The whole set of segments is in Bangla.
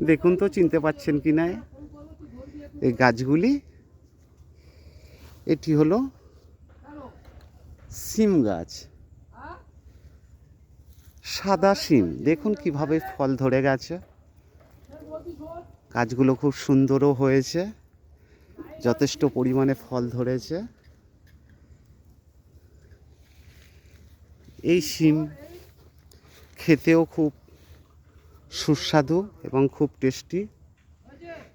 দেখুন তো চিনতে পাচ্ছেন কি না এই গাছগুলি। এটি হলো সিম গাছ, সাদা সিম। দেখুন কিভাবে ফল ধরে গেছে। গাছগুলো খুব সুন্দরও হয়েছে, যথেষ্ট পরিমাণে ফল ধরেছে। এই সিম খেতেও খুব সুস্বাদু এবং খুব টেস্টি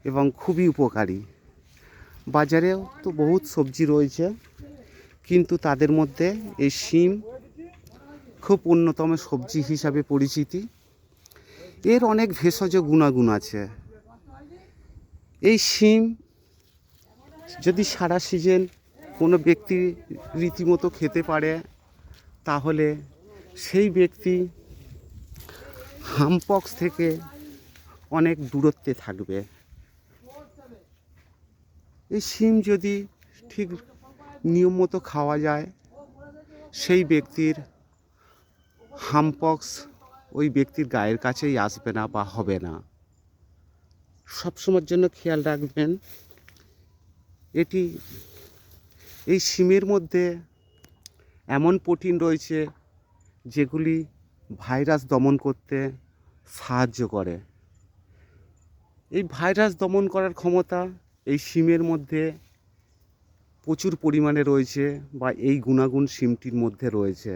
এবং খুবই উপকারী। বাজারেও তো বহুত সবজি রয়েছে, কিন্তু তাদের মধ্যে এই সিম খুব অন্যতম সবজি হিসাবে পরিচিতি। এর অনেক ভেষজ গুণাগুণ আছে। এই সিম যদি সারা সিজন কোনো ব্যক্তি রীতিমতো খেতে পারে, তাহলে সেই ব্যক্তি হামপক্স থেকে অনেক দূরত্বে থাকবে। এই সিম যদি ঠিক নিয়ম মতো খাওয়া যায়, সেই ব্যক্তির হামপক্স ওই ব্যক্তির গায়ের কাছেই আসবে না বা হবে না। সবসময়ের জন্য খেয়াল রাখবেন, এই সিমের মধ্যে এমন প্রোটিন রয়েছে যেগুলি ভাইরাস দমন করতে সাহায্য করে। এই ভাইরাস দমন করার ক্ষমতা এই সিমের মধ্যে প্রচুর পরিমাণে রয়েছে, বা এই গুণাগুণ সিমটির মধ্যে রয়েছে।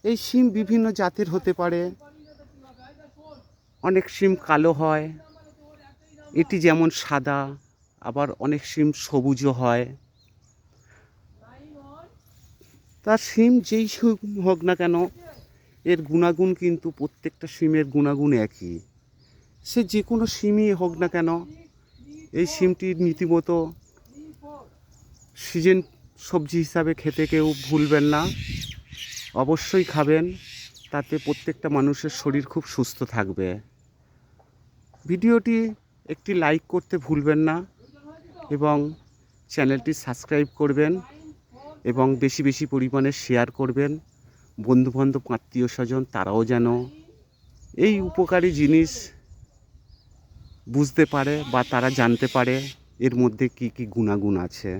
এই সিম বিভিন্ন জাতের হতে পারে। অনেক সিম কালো হয়, এটি যেমন সাদা, আবার অনেক সিম সবুজও হয়। তার সিম যেই সিম হোক না কেন, এর গুণাগুণ কিন্তু প্রত্যেকটা সিমের গুণাগুণ একই। সে যে কোনো সিমই হোক না কেন, এই সিমটির রীতিমতো সিজন সবজি হিসাবে খেতে কেউ ভুলবেন না, অবশ্যই খাবেন। তাতে প্রত্যেকটা মানুষের শরীর খুব সুস্থ থাকবে। ভিডিওটি একটি লাইক করতে ভুলবেন না, এবং চ্যানেলটি সাবস্ক্রাইব করবেন, এবং বেশি বেশি পরিমাণে শেয়ার করবেন। বন্ধুবান্ধব, আত্মীয় স্বজন তারাও যেন এই উপকারী জিনিস বুঝতে পারে বা তারা জানতে পারে এর মধ্যে কি কি গুণাগুণ আছে।